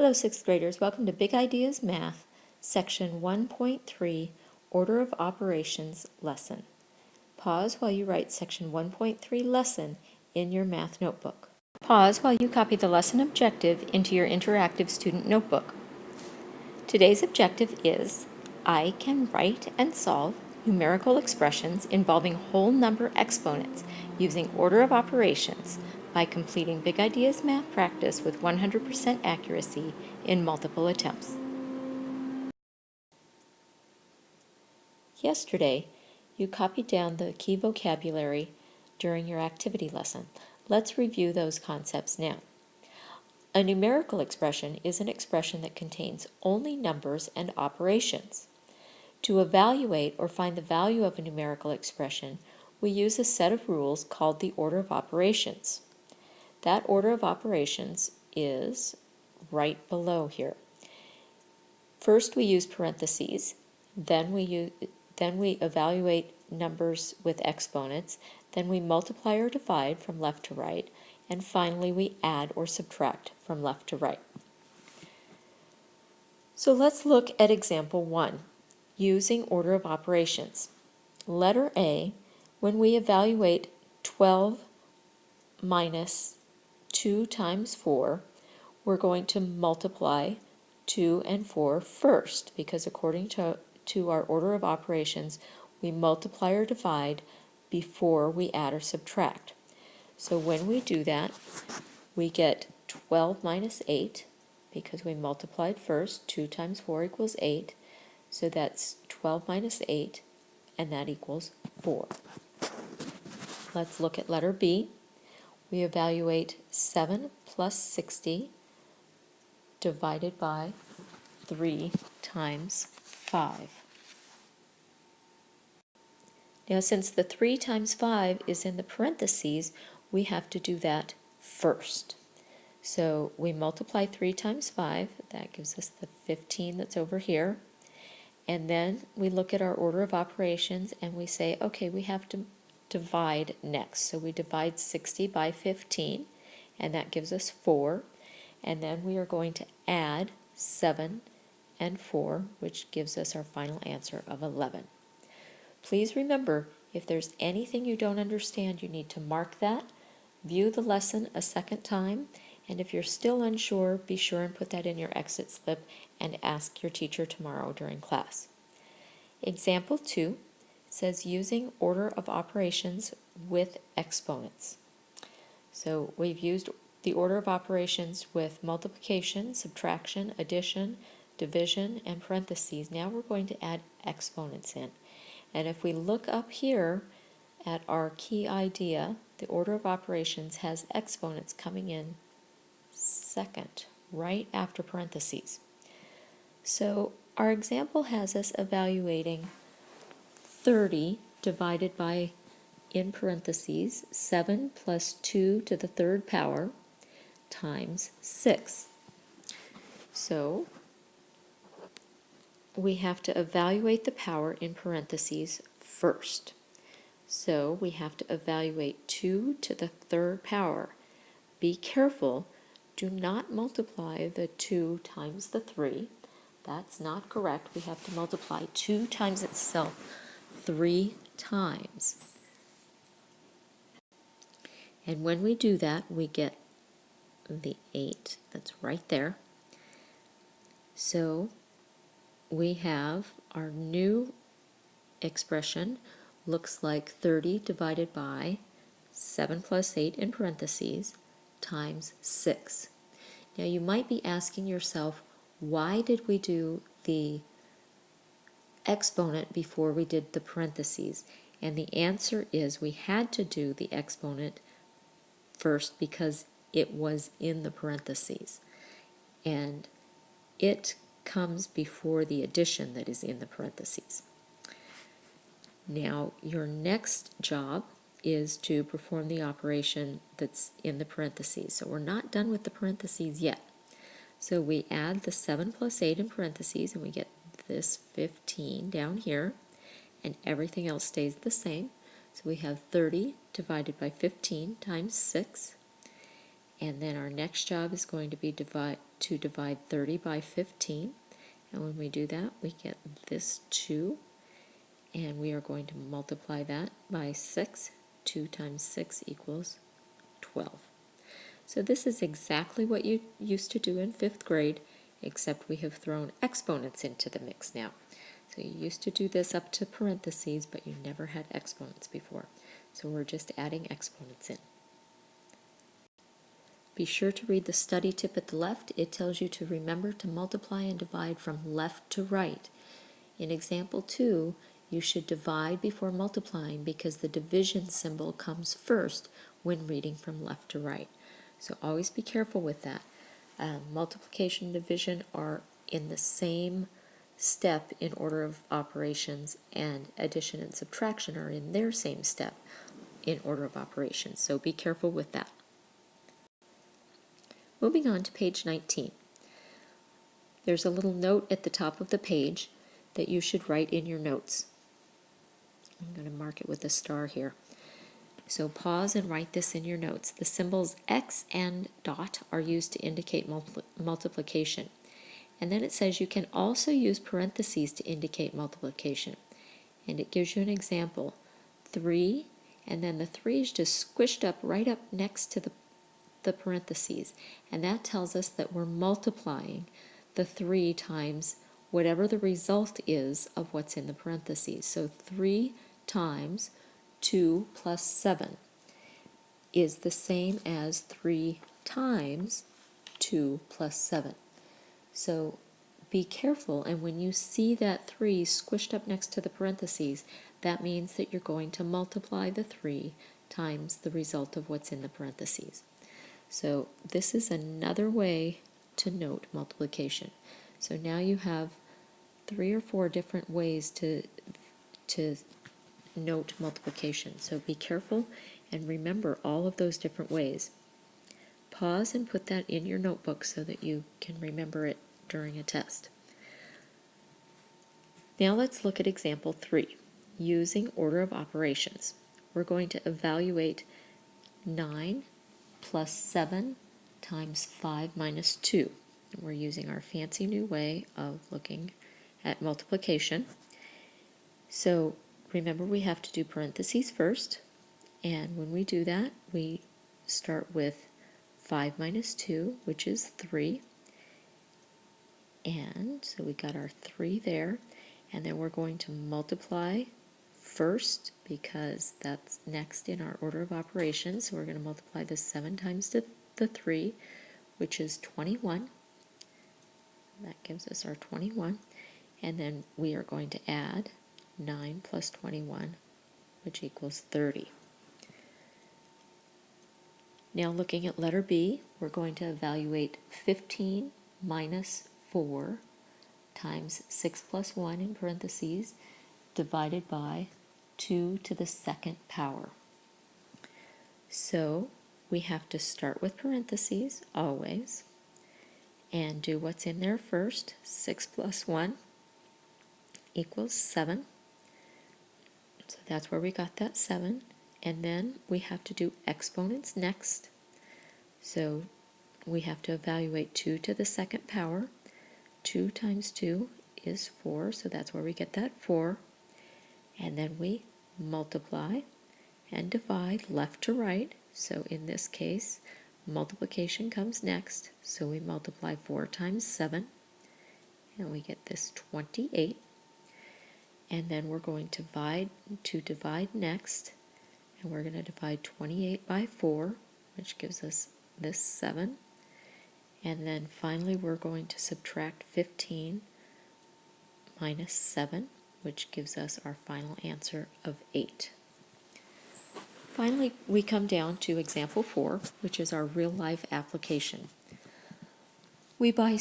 Hello, 6th graders. Welcome to Big Ideas Math, Section 1.3, Order of Operations lesson. Pause while you write Section 1.3 lesson in your math notebook. Pause while you copy the lesson objective into your interactive student notebook. Today's objective is, I can write and solve numerical expressions involving whole number exponents using order of operations by completing Big Ideas Math practice with 100% accuracy in multiple attempts. Yesterday, you copied down the key vocabulary during your activity lesson. Let's review those concepts now. A numerical expression is an expression that contains only numbers and operations. To evaluate or find the value of a numerical expression, we use a set of rules called the order of operations. That order of operations is right below here. First, we use parentheses, then we evaluate numbers with exponents, then we multiply or divide from left to right, and finally we add or subtract from left to right. So let's look at example 1, using order of operations. Letter A, when we evaluate 12 minus 2 times 4, we're going to multiply 2 and 4 first, because according to our order of operations, we multiply or divide before we add or subtract. So when we do that, we get 12 minus 8, because we multiplied first. 2 times 4 equals 8, so that's 12 minus 8, and that equals 4. Let's look at letter B. We evaluate 7 plus 60 divided by 3 times 5. Now, since the 3 times 5 is in the parentheses, we have to do that first. So we multiply 3 times 5, that gives us the 15 that's over here. And then we look at our order of operations and we say, okay, we have to divide next. So we divide 60 by 15, and that gives us 4. And then we are going to add 7 and 4, which gives us our final answer of 11. Please remember, if there's anything you don't understand, you need to mark that, view the lesson a second time, and if you're still unsure, be sure and put that in your exit slip and ask your teacher tomorrow during class. Example 2 says using order of operations with exponents. So we've used the order of operations with multiplication, subtraction, addition, division, and parentheses. Now we're going to add exponents in. And if we look up here at our key idea, the order of operations has exponents coming in second, right after parentheses. So our example has us evaluating 30 divided by, in parentheses, 7 plus 2 to the third power times 6. So we have to evaluate the power in parentheses first. So we have to evaluate 2 to the third power. Be careful, do not multiply the 2 times the 3. That's not correct. We have to multiply 2 times itself 3 times. And when we do that, we get the 8 that's right there. So we have our new expression looks like 30 divided by 7 plus 8 in parentheses times 6. Now you might be asking yourself, why did we do the exponent before we did the parentheses? And the answer is we had to do the exponent first because it was in the parentheses. And it comes before the addition that is in the parentheses. Now, your next job is to perform the operation that's in the parentheses. So we're not done with the parentheses yet. So we add the 7 plus 8 in parentheses, and we get this 15 down here, and everything else stays the same. So we have 30 divided by 15 times 6, And then our next job is going to be to divide 30 by 15. And when we do that, we get this 2. And we are going to multiply that by 6. 2 times 6 equals 12. So this is exactly what you used to do in 5th grade, except we have thrown exponents into the mix now. So you used to do this up to parentheses, but you never had exponents before. So we're just adding exponents in. Be sure to read the study tip at the left. It tells you to remember to multiply and divide from left to right. In example 2, you should divide before multiplying because the division symbol comes first when reading from left to right. So always be careful with that. Multiplication and division are in the same step in order of operations, and addition and subtraction are in their same step in order of operations. So be careful with that. Moving on to page 19. There's a little note at the top of the page that you should write in your notes. I'm going to mark it with a star here. So pause and write this in your notes. The symbols X and dot are used to indicate multiplication. And then it says you can also use parentheses to indicate multiplication. And it gives you an example. 3, and then the 3 is just squished up right up next to the parentheses. And that tells us that we're multiplying the 3 times whatever the result is of what's in the parentheses. So 3 times 2 plus 7 is the same as 3 times 2 plus 7. So be careful, and when you see that 3 squished up next to the parentheses, that means that you're going to multiply the 3 times the result of what's in the parentheses. So this is another way to note multiplication. So now you have 3 or 4 different ways to note multiplication. So be careful and remember all of those different ways. Pause and put that in your notebook so that you can remember it during a test. Now let's look at example 3, using order of operations. We're going to evaluate 9 plus 7 times 5 minus 2. And we're using our fancy new way of looking at multiplication. So remember, we have to do parentheses first, and when we do that, we start with 5 minus 2, which is 3, and so we got our 3 there, and then we're going to multiply first because that's next in our order of operations. So we're going to multiply the 7 times the 3, which is 21. That gives us our 21, and then we are going to add 9 plus 21, which equals 30. Now looking at letter B, we're going to evaluate 15 minus 4 times 6 plus 1 in parentheses divided by 2 to the 2nd power. So we have to start with parentheses always and do what's in there first. 6 plus 1 equals 7. So that's where we got that 7. And then we have to do exponents next. So we have to evaluate 2 to the 2nd power. 2 times 2 is 4, so that's where we get that 4. And then we multiply and divide left to right. So in this case, multiplication comes next. So we multiply 4 times 7, and we get this 28. And then we're going to divide next, and we're going to divide 28 by 4, which gives us this 7. And then finally we're going to subtract 15 minus 7, which gives us our final answer of 8. Finally, we come down to example 4, which is our real-life application. We buy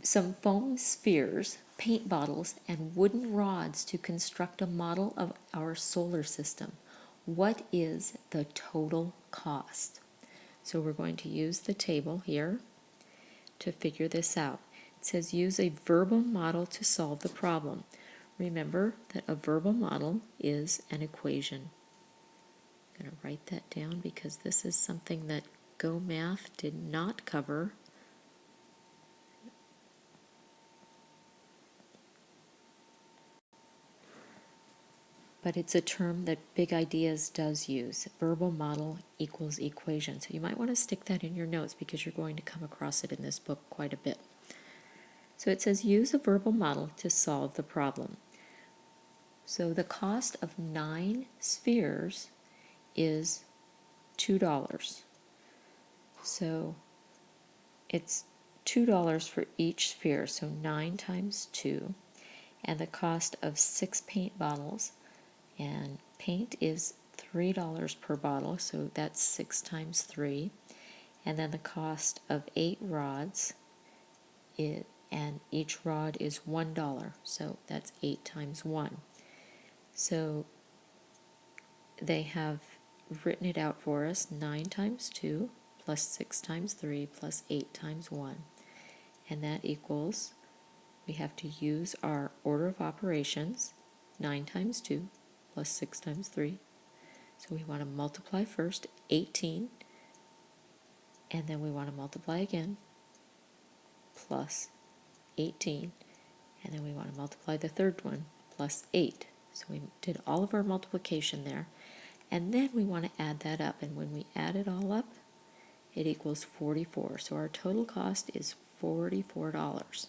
some foam spheres, paint bottles, and wooden rods to construct a model of our solar system. What is the total cost? So we're going to use the table here to figure this out. It says use a verbal model to solve the problem. Remember that a verbal model is an equation. I'm going to write that down because this is something that Go Math did not cover. But it's a term that Big Ideas does use. Verbal model equals equation. So you might want to stick that in your notes because you're going to come across it in this book quite a bit. So it says use a verbal model to solve the problem. So the cost of 9 spheres is $2. So it's $2 for each sphere, so 9 times 2. And the cost of 6 paint bottles, and paint is $3 per bottle, so that's 6 times 3. And then the cost of 8 rods, and each rod is $1, so that's 8 times 1. So they have written it out for us, 9 times 2 plus 6 times 3 plus 8 times 1. And that equals, we have to use our order of operations, 9 times 2 plus 6 times 3. So we want to multiply first 18, and then we want to multiply again, plus 18, and then we want to multiply the third one, plus 8. So we did all of our multiplication there, and then we want to add that up, and when we add it all up, it equals 44. So our total cost is $44.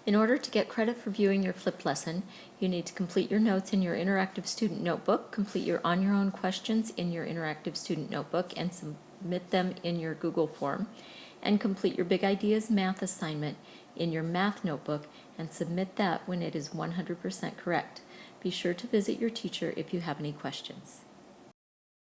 In order to get credit for viewing your flipped lesson, you need to complete your notes in your interactive student notebook, complete your on-your-own questions in your interactive student notebook, and submit them in your Google form, and complete your Big Ideas math assignment in your math notebook and submit that when it is 100% correct. Be sure to visit your teacher if you have any questions.